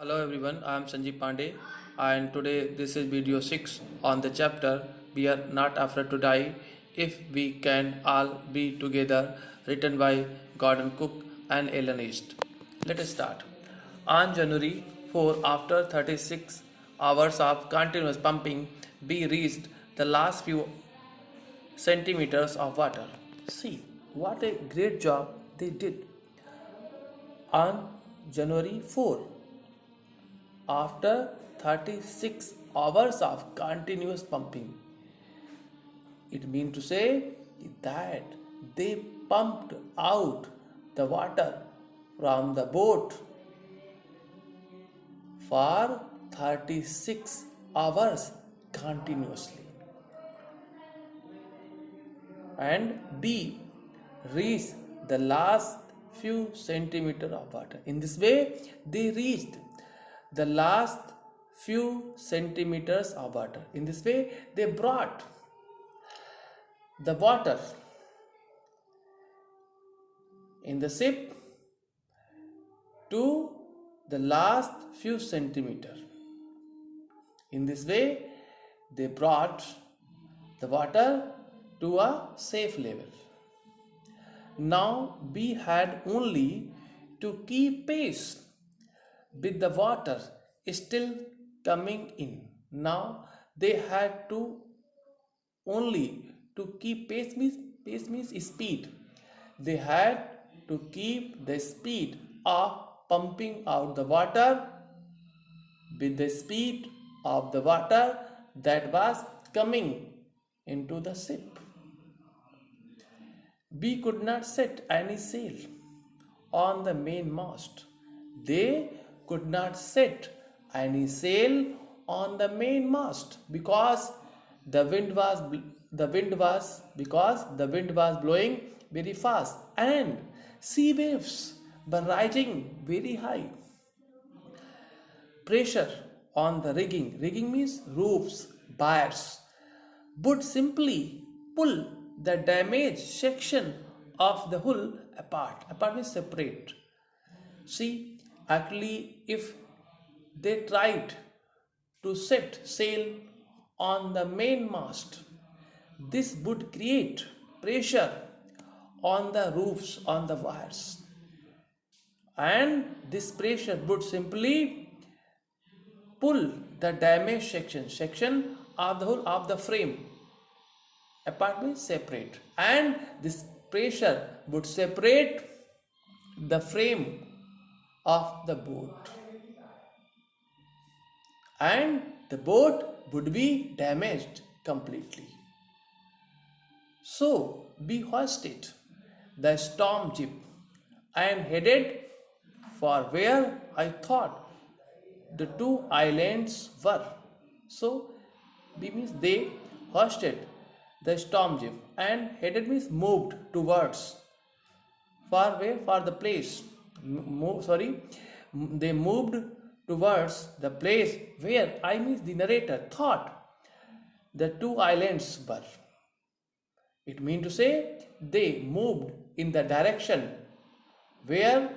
Hello everyone, I am Sanjeev Pandey and today this is video 6 on the chapter We Are Not Afraid to Die If We Can All Be Together, written by Gordon Cook and Ellen East. Let us start. On January 4, after 36 hours of continuous pumping, we reached the last few centimeters of water. See what a great job they did on January 4. After 36 hours of continuous pumping, it means to say that they pumped out the water from the boat for 36 hours continuously. And B, reached the last few centimeters of water. In this way, they reached the last few centimeters of water. In this way, they brought the water in the ship to the last few centimeters. In this way, they brought the water to a safe level. Now we had only to keep pace with the water still coming in. Now they had to only to keep pace means speed. They had to keep the speed of pumping out the water with the speed of the water that was coming into the ship. We could not set any sail on the mainmast. They could not set any sail on the mainmast because the wind was blowing very fast and sea waves were rising very high. Pressure on the rigging means roofs, bars, would simply pull the damaged section of the hull apart. Apart means separate. See, actually, if they tried to set sail on the mainmast, this would create pressure on the roofs, on the wires, and this pressure would simply pull the damaged section of the whole of the frame apart means separate, and this pressure would separate the frame of the boat, and the boat would be damaged completely. So we hoisted the storm jib and headed for where I thought the two islands were. So B means they hoisted the storm jib and headed means moved towards for where for the place. They moved towards the place where I means the narrator thought the two islands were. It means to say they moved in the direction where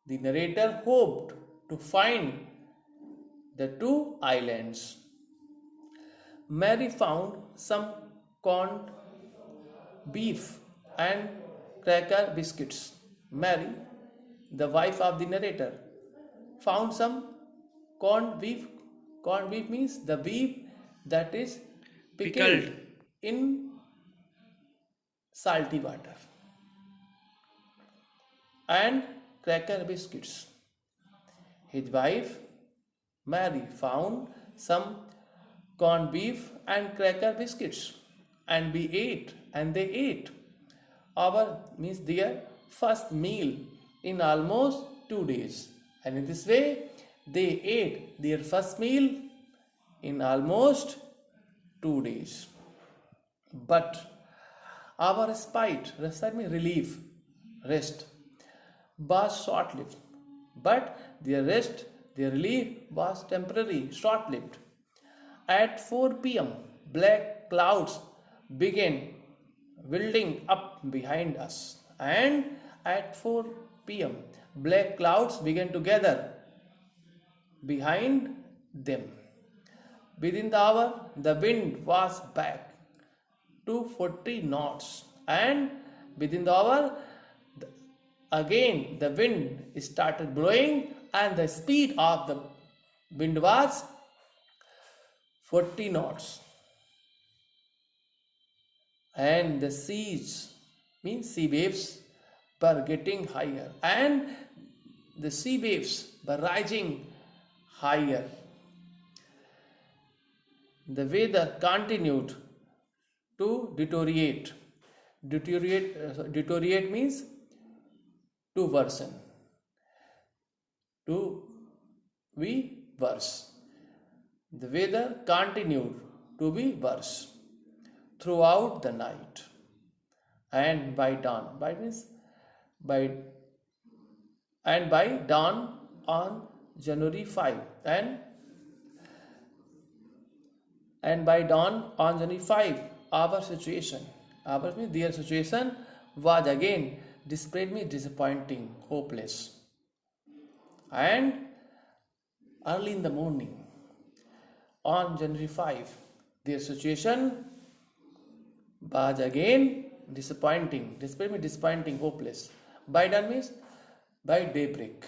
the narrator hoped to find the two islands. Mary found some corned beef and cracker biscuits. Mary, the wife of the narrator, found some corned beef. Corned beef means the beef that is pickled in salty water, and cracker biscuits. His wife Mary found some corned beef and cracker biscuits, and they ate our means their first meal in almost 2 days, and in this way they ate their first meal in almost 2 days. But our respite means relief, rest, was short-lived. But their relief was temporary, short-lived. At 4 p.m., black clouds began building up behind us, and at 4 p.m., Black clouds began to gather behind them. Within the hour, the wind was back to 40 knots, and within the hour, again the wind started blowing, and the speed of the wind was 40 knots. And the seas, means sea waves, were getting higher, and the sea waves were rising higher. The weather continued to deteriorate. Deteriorate means to worsen, to be worse. The weather continued to be worse throughout the night, and by dawn, by by dawn on January 5, and by dawn on January 5, our situation, our means their situation was again displayed me disappointing, hopeless. And early in the morning on January 5, their situation was again disappointing, displayed me disappointing, hopeless. By dawn means by daybreak.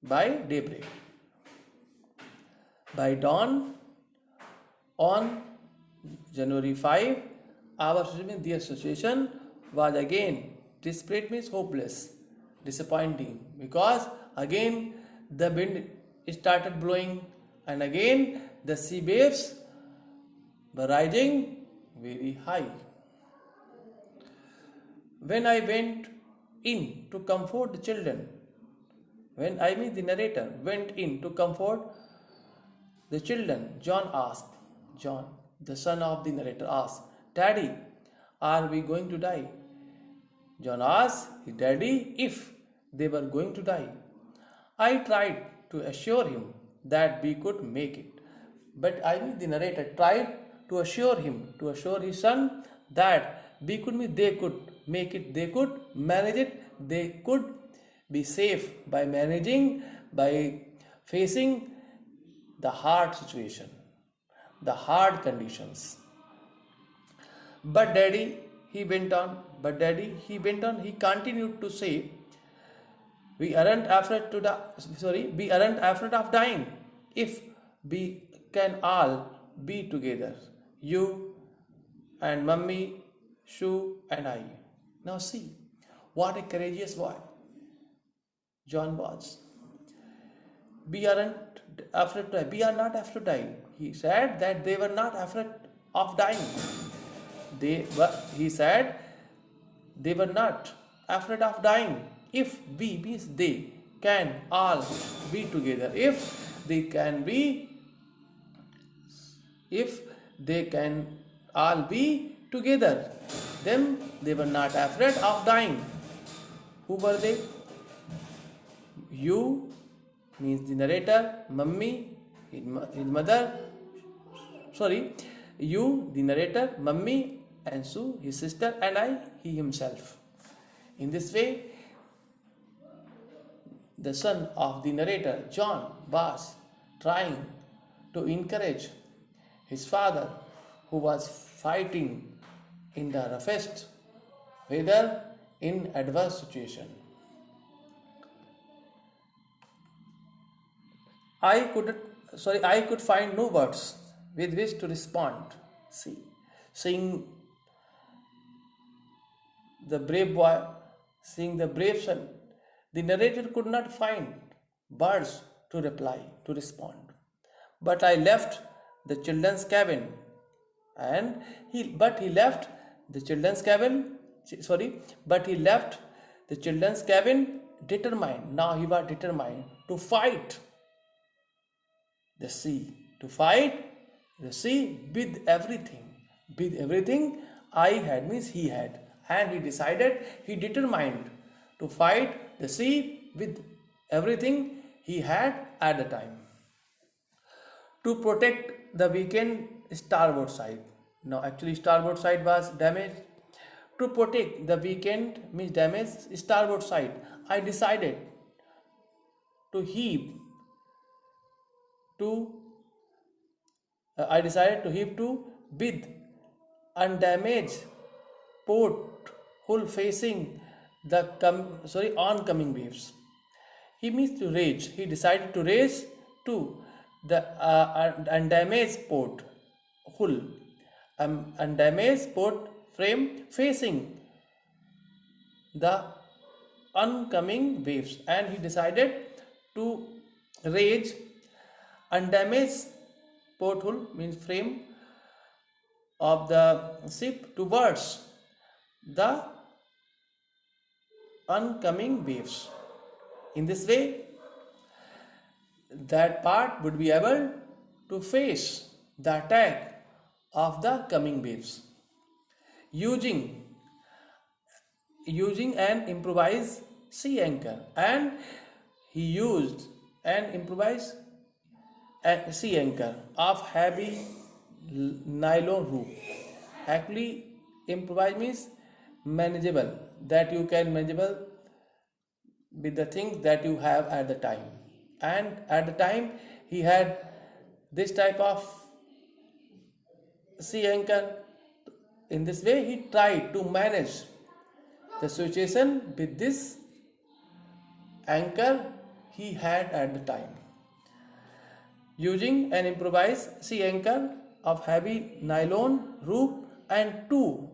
By daybreak. By dawn on January 5, our situation, their situation was again displayed means hopeless, disappointing, because again the wind started blowing, and again the sea waves were rising very high. When I went in to comfort the children, when I mean the narrator went in to comfort the children, John, the son of the narrator, asked, Daddy, are we going to die? John asked his daddy if they were going to die. I tried to assure him that we could make it. But the narrator tried to assure his son that they could make it, they could manage it, they could be safe by facing the hard situation, the hard conditions. But daddy, he went on, he continued to say, we aren't afraid of dying if we can all be together. You and mummy, Shu and I. Now see, what a courageous boy John was. We aren't afraid to die. We are not afraid to die. He said that they were not afraid of dying. He said they were not afraid of dying if we, means they, can all be together. If they can all be together, then they were not afraid of dying. Who were they? You, means the narrator, mummy, his mother, you, the narrator, mummy, and Sue, his sister, and I, he himself. In this way, the son of the narrator, John, was trying to encourage his father, who was fighting in the roughest weather in adverse situation. I could find no words with which to respond. Seeing the brave boy, seeing the brave son, the narrator could not find words to respond. But I left the children's cabin, but he left the children's cabin determined. Now he was determined to fight the sea, with everything I had, means he had, and he determined to fight the sea with everything he had at the time, to protect the weakened starboard side. Now actually starboard side was damaged. To protect the weakened, means damaged starboard side, I decided to heave to I decided to heave to with undamaged port hull facing the oncoming waves. He means to rage. He decided to race to the undamaged port hull, undamaged port frame facing the oncoming waves, and he decided to rage undamaged port hull means frame of the ship towards the oncoming waves. In this way, that part would be able to face the attack of the coming waves. Using an improvised sea anchor, and he used an improvised sea anchor of heavy nylon rope. Actually, improvised means manageable, that you can manageable with the things that you have at the time. And at the time he had this type of sea anchor. In this way he tried to manage the situation with this anchor he had at the time. Using an improvised sea anchor of heavy nylon rope and two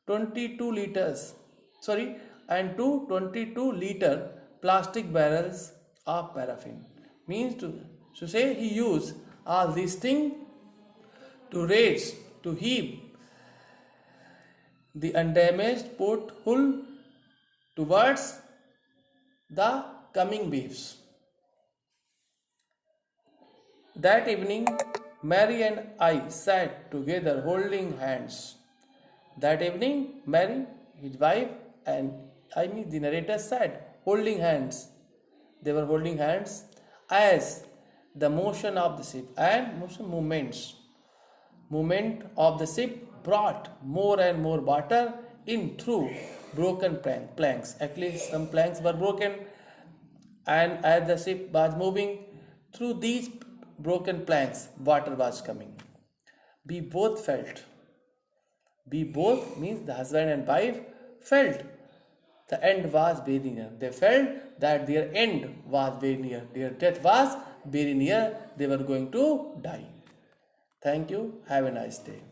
22-liter plastic barrels of paraffin. Means to say he used all these things to raise, to heave the undamaged port hull towards the coming waves. That evening, Mary and I sat together holding hands. That evening, Mary, his wife, and the narrator sat holding hands. They were holding hands as the motion of the ship and movement of the ship brought more and more water in through broken planks. Actually, some planks were broken, and as the ship was moving through these broken planks, water was coming. We both means the husband and wife felt the end was very near. They felt that their end was very near. Their death was very near. They were going to die. Thank you. Have a nice day.